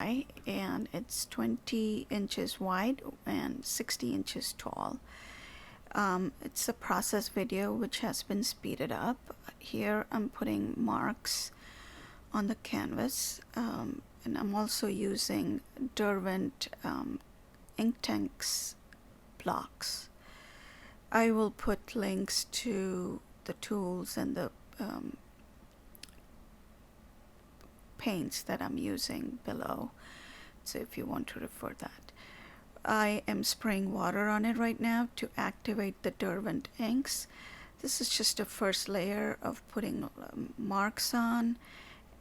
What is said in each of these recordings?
and it's 20 inches wide and 60 inches tall. It's a process video which has been speeded up. Here I'm putting marks on the canvas, and I'm also using Derwent ink tanks blocks. I will put links to the tools and the paints that I'm using below, so if you want to refer that. I am spraying water on it right now to activate the Derwent inks. This is just a first layer of putting marks on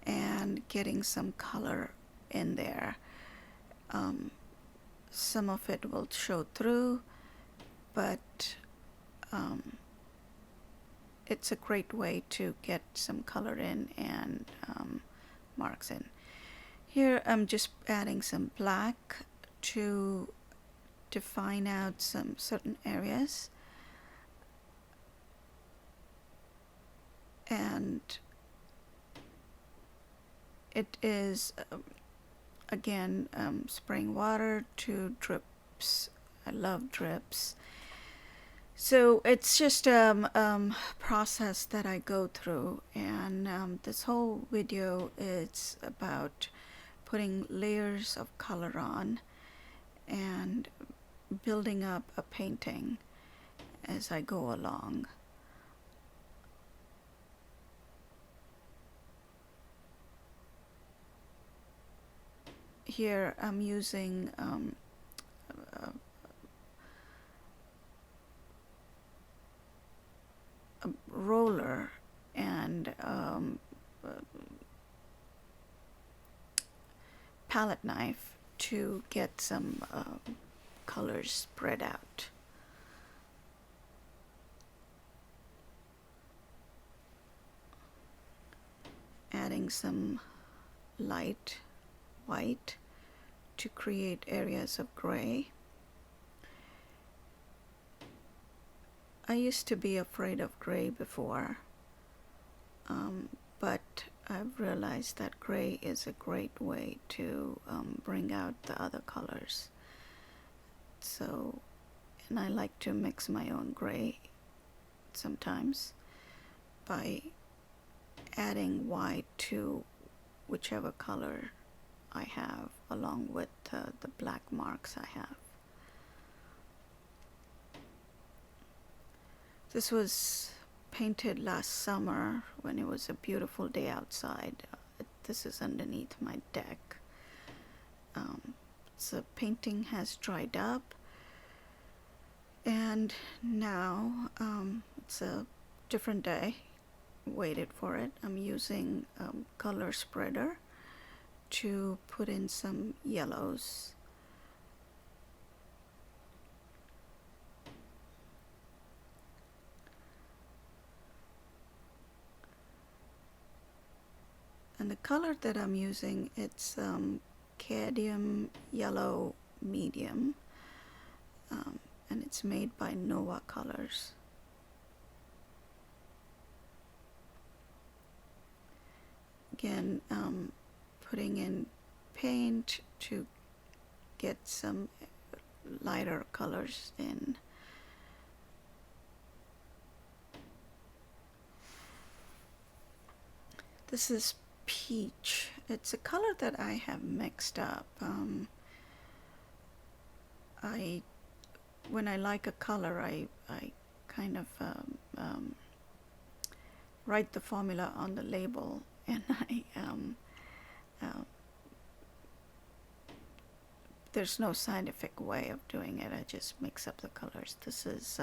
and getting some color in there. Some of it will show through, but it's a great way to get some color in and marks in. Here I'm just adding some black to define out some certain areas, and it is again spraying water to drips. I love drips. So it's just a process that I go through, and this whole video is about putting layers of color on and building up a painting as I go along. Here I'm using a roller and palette knife to get some colors spread out. Adding some light white to create areas of gray. I used to be afraid of gray before, but I've realized that gray is a great way to bring out the other colors. So, and I like to mix my own gray sometimes by adding white to whichever color I have, along with the black marks I have. This was painted last summer when it was a beautiful day outside. This is underneath my deck. So painting has dried up, and now it's a different day. Waited for it. I'm using color spreader to put in some yellows. And the color that I'm using, it's cadmium yellow medium, and it's made by Nova Colors. Again, putting in paint to get some lighter colors in. This is peach. It's a color that I have mixed up. When I like a color, I kind of write the formula on the label, and there's no scientific way of doing it. I just mix up the colors. This is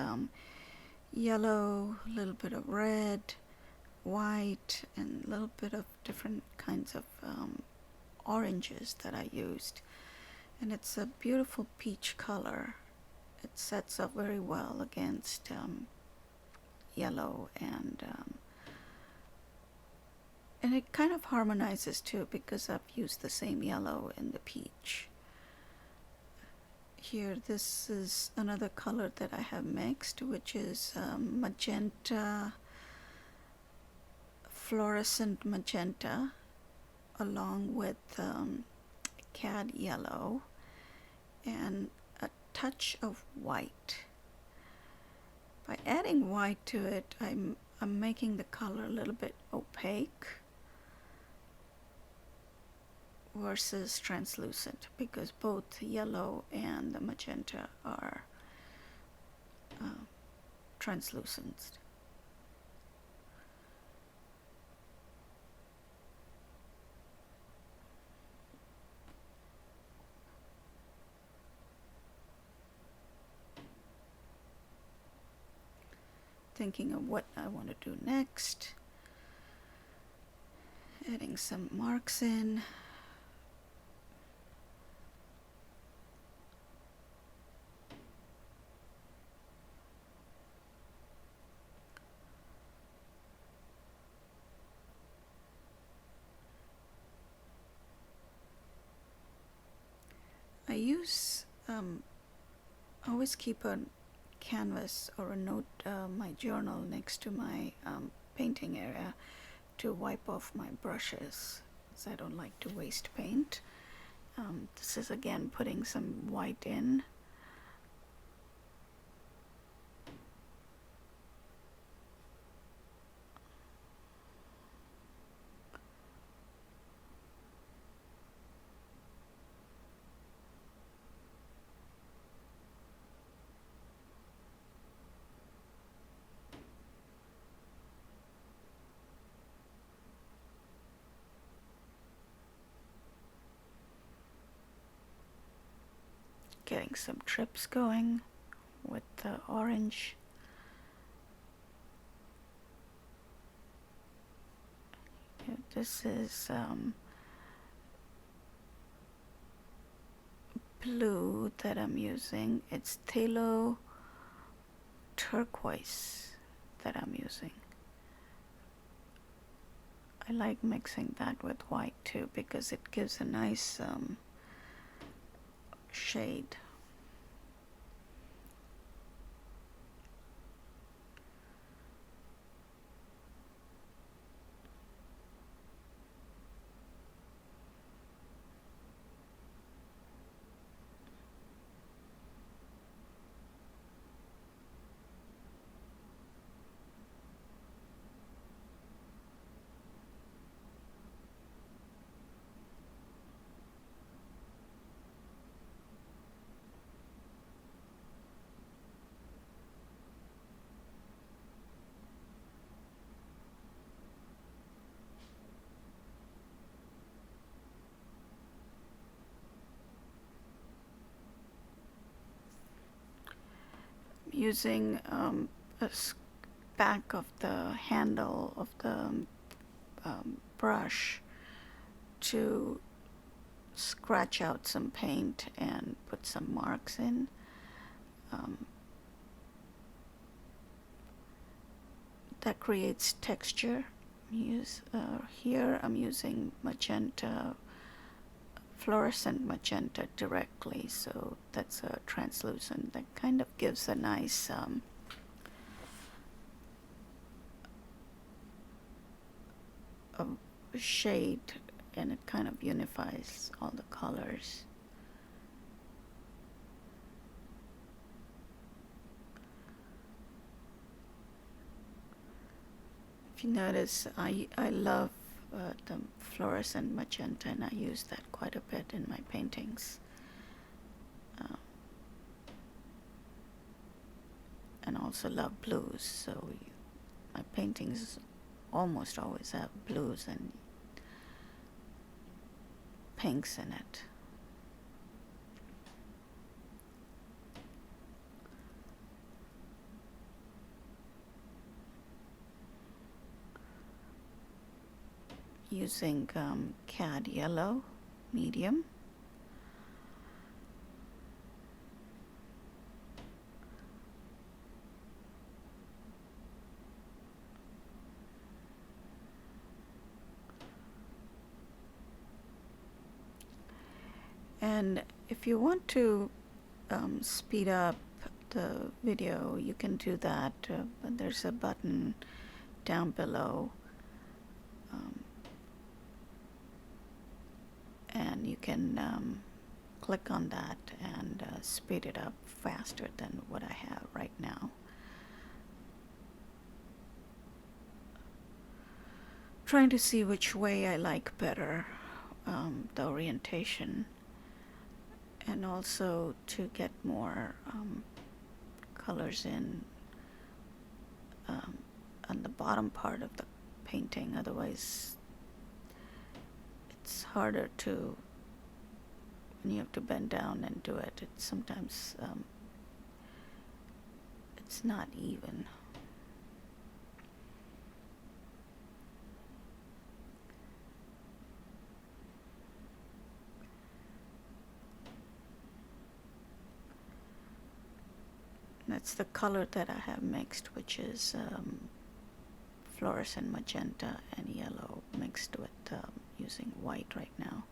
yellow, a little bit of red, white, and a little bit of different kinds of oranges that I used. And it's a beautiful peach color. It sets up very well against yellow, and it kind of harmonizes too, because I've used the same yellow in the peach. Here, this is another color that I have mixed, which is magenta, fluorescent magenta, along with cad yellow and a touch of white. By adding white to it, I'm making the color a little bit opaque versus translucent, because both yellow and the magenta are translucent. Thinking of what I want to do next. Adding some marks in. I use, always keep a canvas or a note, my journal next to my painting area to wipe off my brushes, because I don't like to waste paint. This is again putting some white in. Getting some trips going with the orange. This is blue that I'm using. It's phthalo turquoise that I'm using. I like mixing that with white too, because it gives a nice shade. Using back of the handle of the brush to scratch out some paint and put some marks in. That creates texture. Here I'm using magenta, fluorescent magenta directly, so that's a translucent. That kind of gives a nice shade, and it kind of unifies all the colors. If you notice, I love the fluorescent magenta, and I use that quite a bit in my paintings. And also love blues, so my paintings almost always have blues and pinks in it. Using cad yellow, medium. And if you want to speed up the video, you can do that. But there's a button down below, and you can click on that and speed it up faster than what I have right now. Trying to see which way I like better, the orientation, and also to get more colors in on the bottom part of the painting. Otherwise it's harder to, when you have to bend down and do it, it's sometimes it's not even. That's the color that I have mixed, which is fluorescent magenta and yellow mixed with using white right now.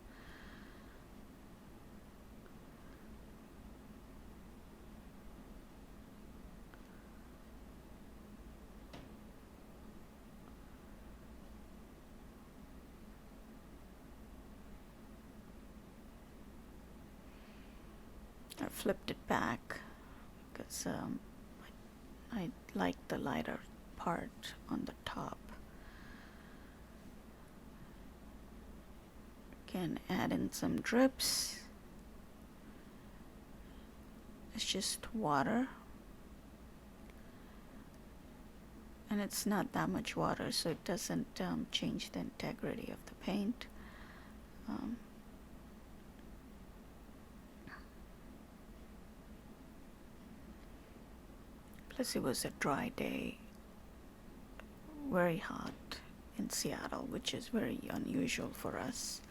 I flipped it back because I like the lighter part on the top. Again, add in some drips. It's just water, and it's not that much water, so it doesn't change the integrity of the paint. Plus it was a dry day, very hot in Seattle, which is very unusual for us.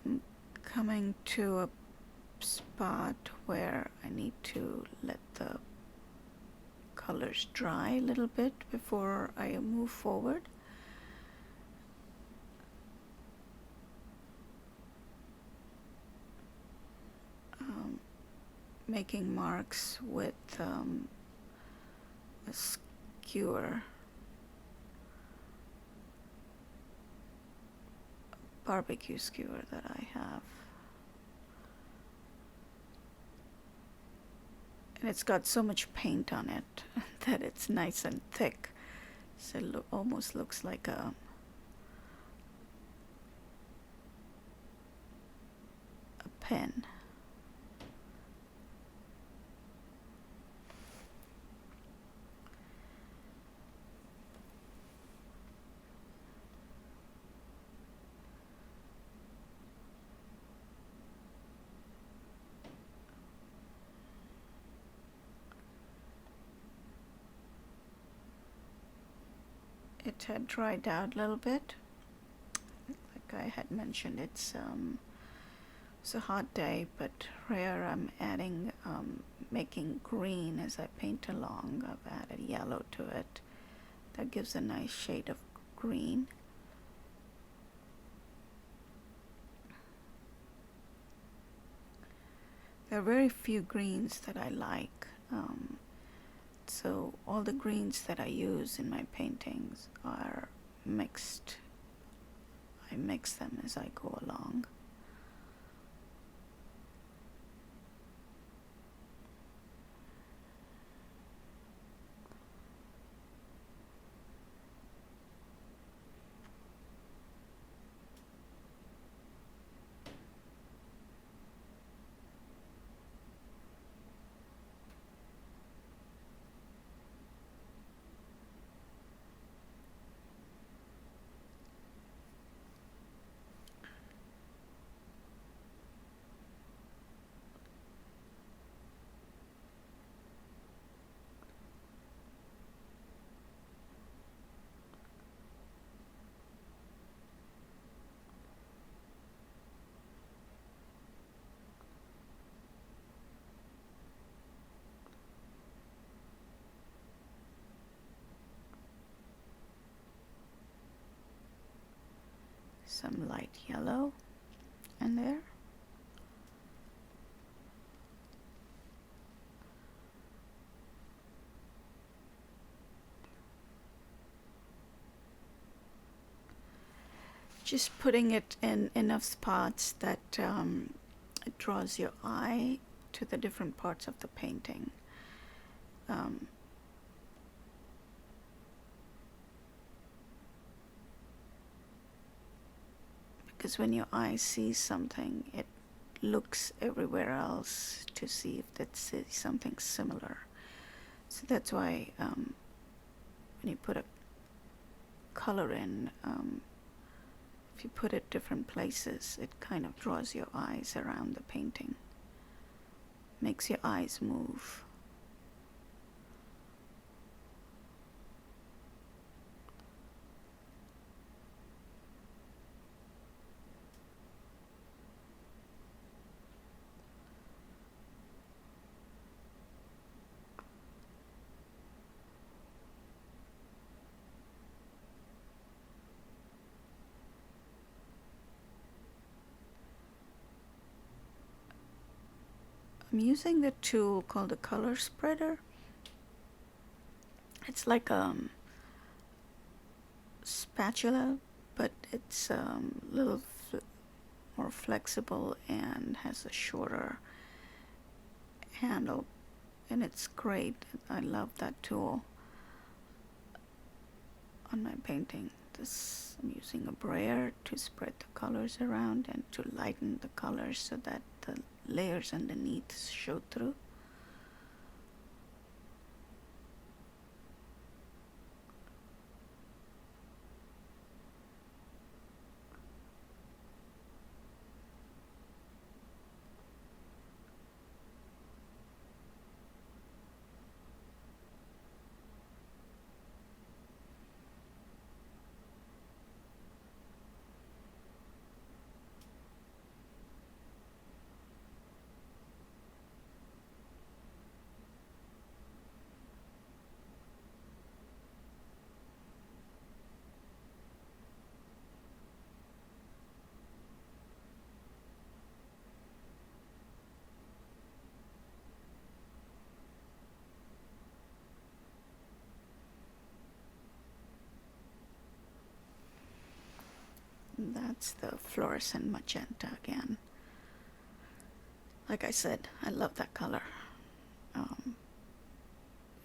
I'm coming to a spot where I need to let the colors dry a little bit before I move forward. Making marks with a skewer, barbecue skewer that I have. And it's got so much paint on it that it's nice and thick, so it almost looks like a pen. It had dried out a little bit. Like I had mentioned, it's a hot day, but here I'm adding, making green as I paint along. I've added yellow to it. That gives a nice shade of green. There are very few greens that I like. So all the greens that I use in my paintings are mixed. I mix them as I go along. some light yellow in there. Just putting it in enough spots that it draws your eye to the different parts of the painting. Um, because when your eye sees something, it looks everywhere else to see if that's something similar. So that's why when you put a color in, if you put it different places, it kind of draws your eyes around the painting, makes your eyes move. I'm using the tool called the color spreader. It's like a spatula, but it's a little more flexible and has a shorter handle, and it's great. I love that tool on my painting. I'm using a brayer to spread the colors around and to lighten the colors so that the layers underneath show through. That's the fluorescent magenta again. Like I said, I love that color.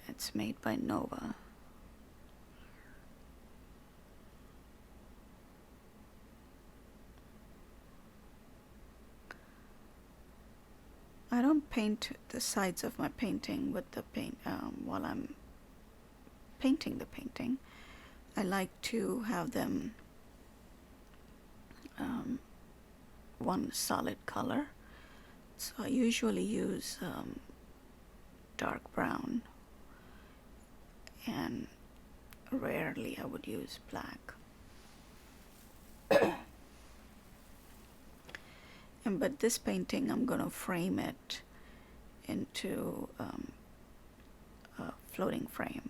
It's made by Nova. I don't paint the sides of my painting with the paint while I'm painting the painting. I like to have them one solid color. So I usually use dark brown, and rarely I would use black. But this painting, I'm going to frame it into a floating frame.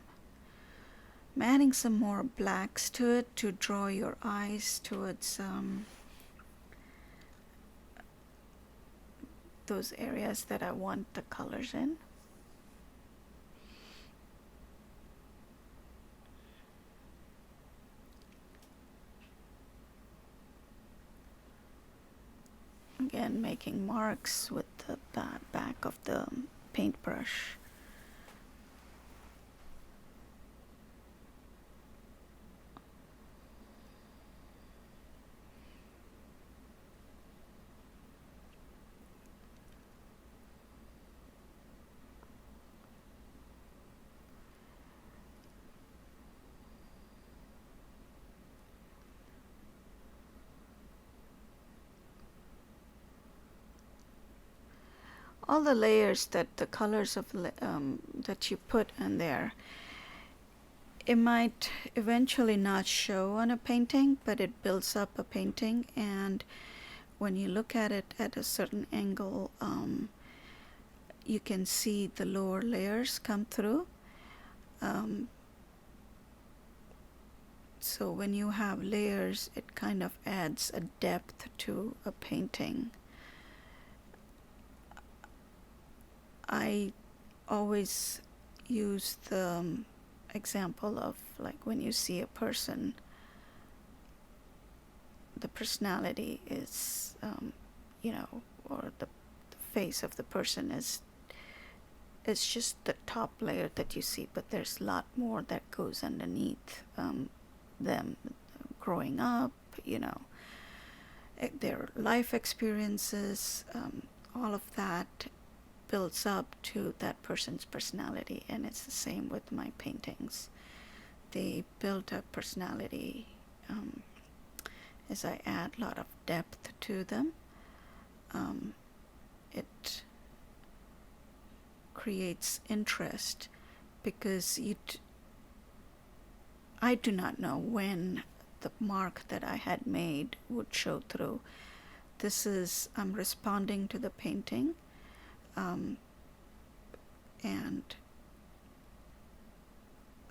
I'm adding some more blacks to it to draw your eyes towards those areas that I want the colors in. Again, making marks with the back of the paintbrush. All the layers that the colors of that you put in there, it might eventually not show on a painting, but it builds up a painting, and when you look at it at a certain angle, you can see the lower layers come through. So when you have layers, it kind of adds a depth to a painting. I always use the example of like when you see a person, the personality is, or the face of the person is it's just the top layer that you see, but there's a lot more that goes underneath them growing up, their life experiences, all of that builds up to that person's personality. And it's the same with my paintings. They build up personality as I add a lot of depth to them. It creates interest because I do not know when the mark that I had made would show through. I'm responding to the painting, and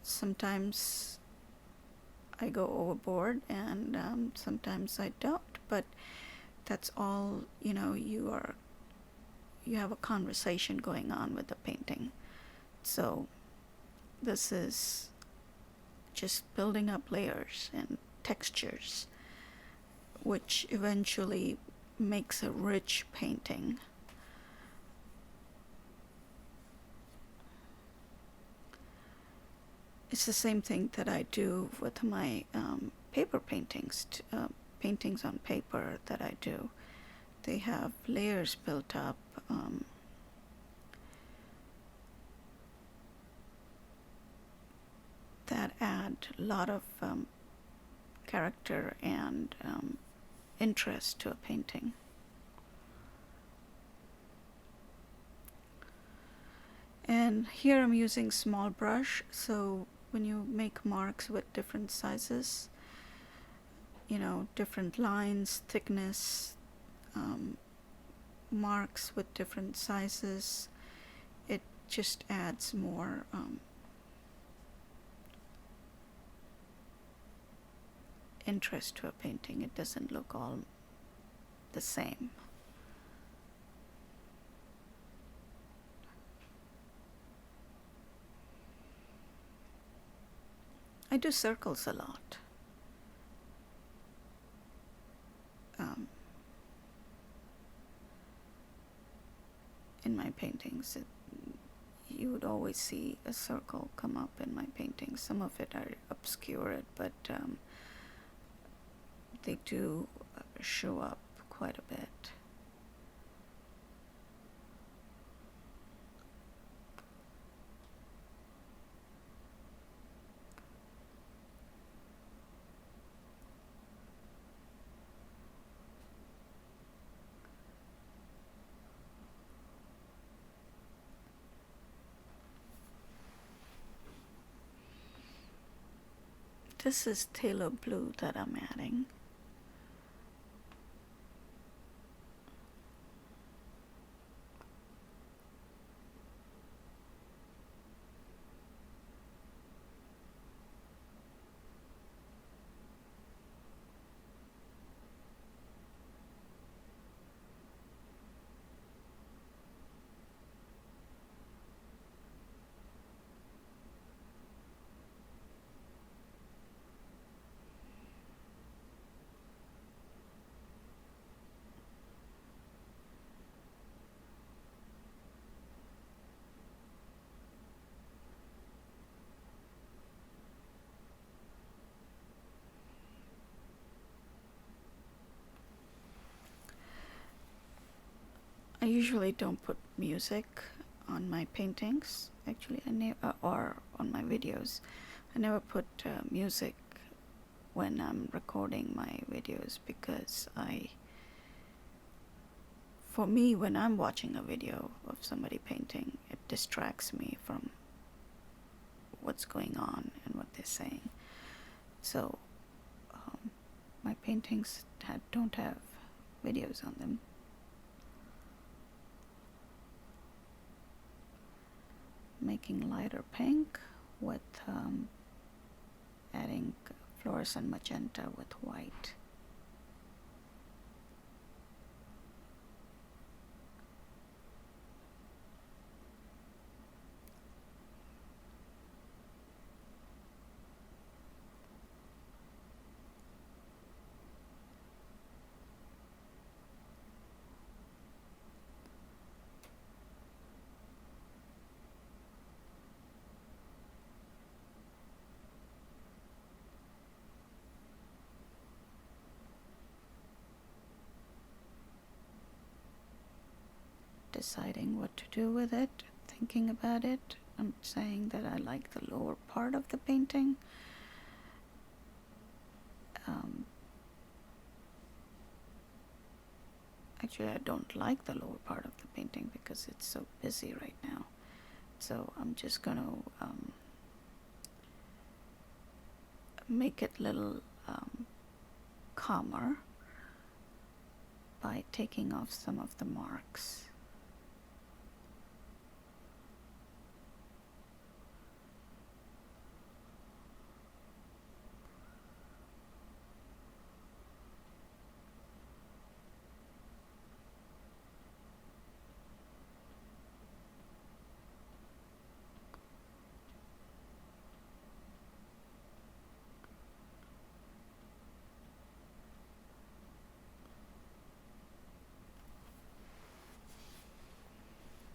sometimes I go overboard and sometimes I don't, but that's all, you have a conversation going on with the painting. So this is just building up layers and textures, which eventually makes a rich painting. It's the same thing that I do with my paper paintings, paintings on paper that I do. They have layers built up. That add a lot of character and interest to a painting. And here I'm using small brush, so when you make marks with different sizes, different lines, thickness, marks with different sizes, it just adds more interest to a painting. It doesn't look all the same. I do circles a lot. In my paintings, you would always see a circle come up in my paintings. Some of it are obscured, but they do show up quite a bit. This is Taylor Blue that I'm adding. I usually don't put music on my paintings. Actually, or on my videos. I never put music when I'm recording my videos because for me, when I'm watching a video of somebody painting, it distracts me from what's going on and what they're saying. So my paintings don't have videos on them. Making lighter pink with adding fluorescent magenta with white. Deciding what to do with it, thinking about it. I'm saying that I like the lower part of the painting. Actually, I don't like the lower part of the painting because it's so busy right now. So I'm just going to make it a little calmer by taking off some of the marks.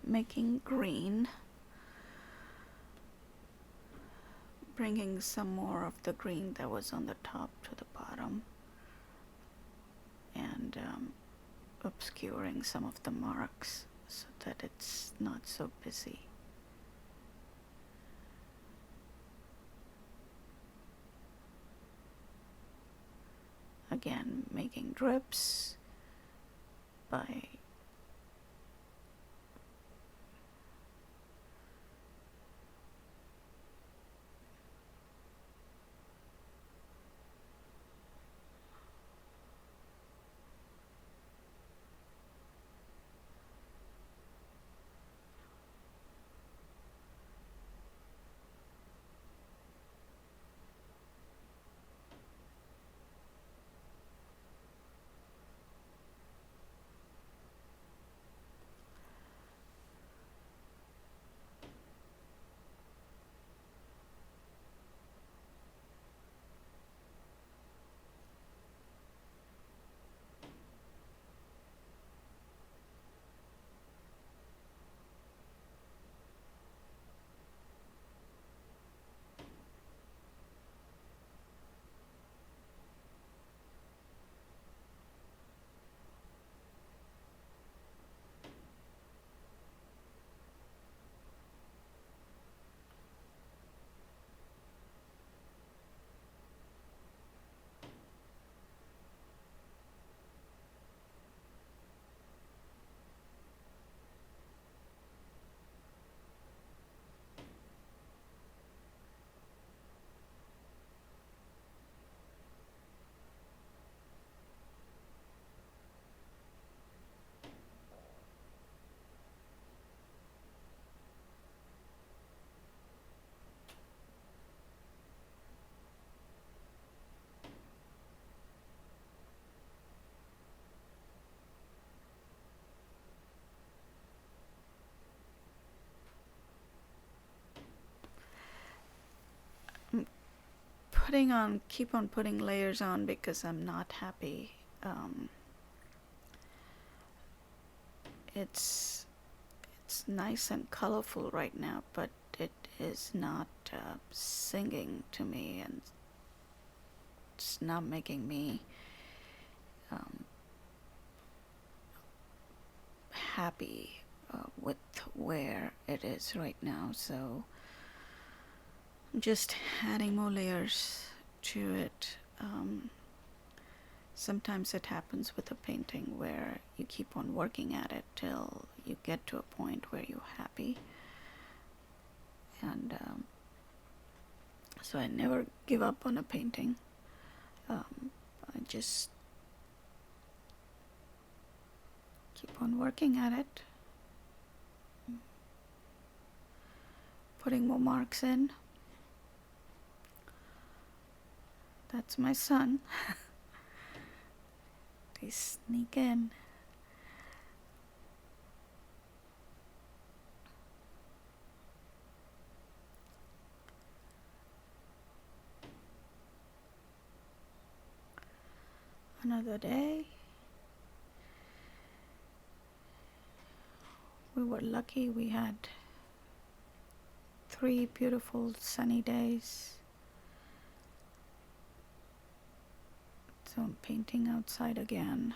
Making green, bringing some more of the green that was on the top to the bottom, and obscuring some of the marks so that it's not so busy. Again, making drips by keep on putting layers on because I'm not happy. It's nice and colorful right now, but it is not singing to me, and it's not making me happy with where it is right now. So I'm just adding more layers to it. Sometimes it happens with a painting where you keep on working at it till you get to a point where you're happy. And so I never give up on a painting. I just keep on working at it, putting more marks in. That's my son. They sneak in. Another day. We were lucky we had 3 beautiful sunny days. So I'm painting outside again.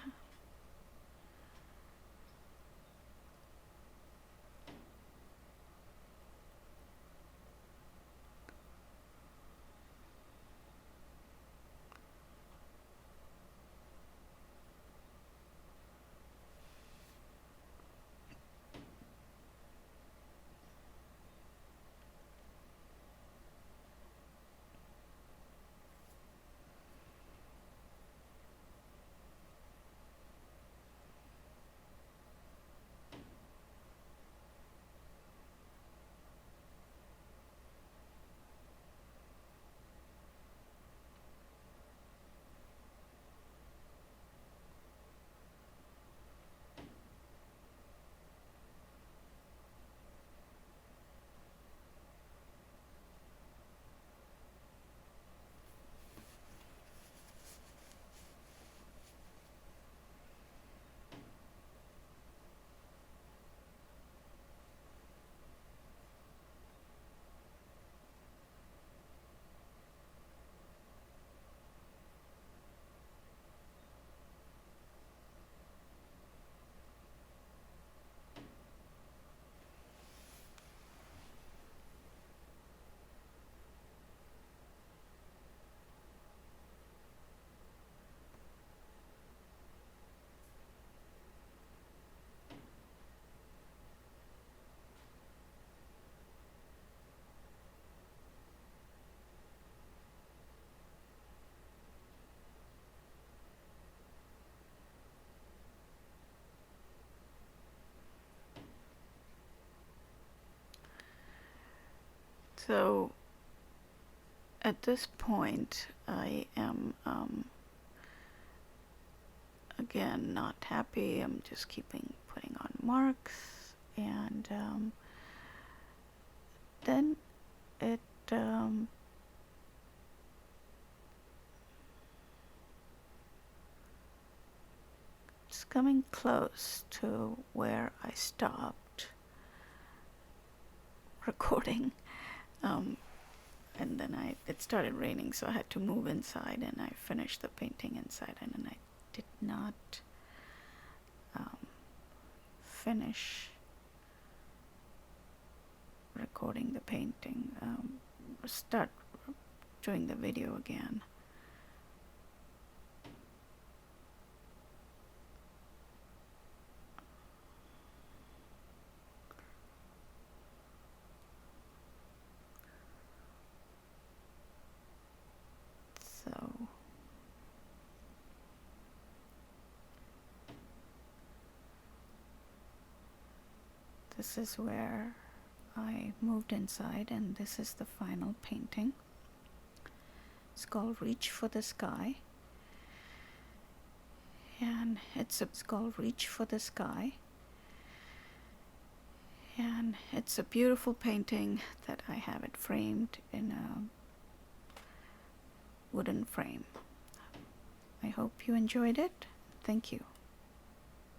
So at this point, I am again not happy. I'm just putting on marks, and then it it's coming close to where I stopped recording. And then it started raining, so I had to move inside, and I finished the painting inside, and then I did not finish recording the painting. Start doing the video again. So this is where I moved inside, and this is the final painting. It's called Reach for the Sky, and it's called Reach for the Sky, and it's a beautiful painting that I have it framed in a wooden frame. I hope you enjoyed it. Thank you.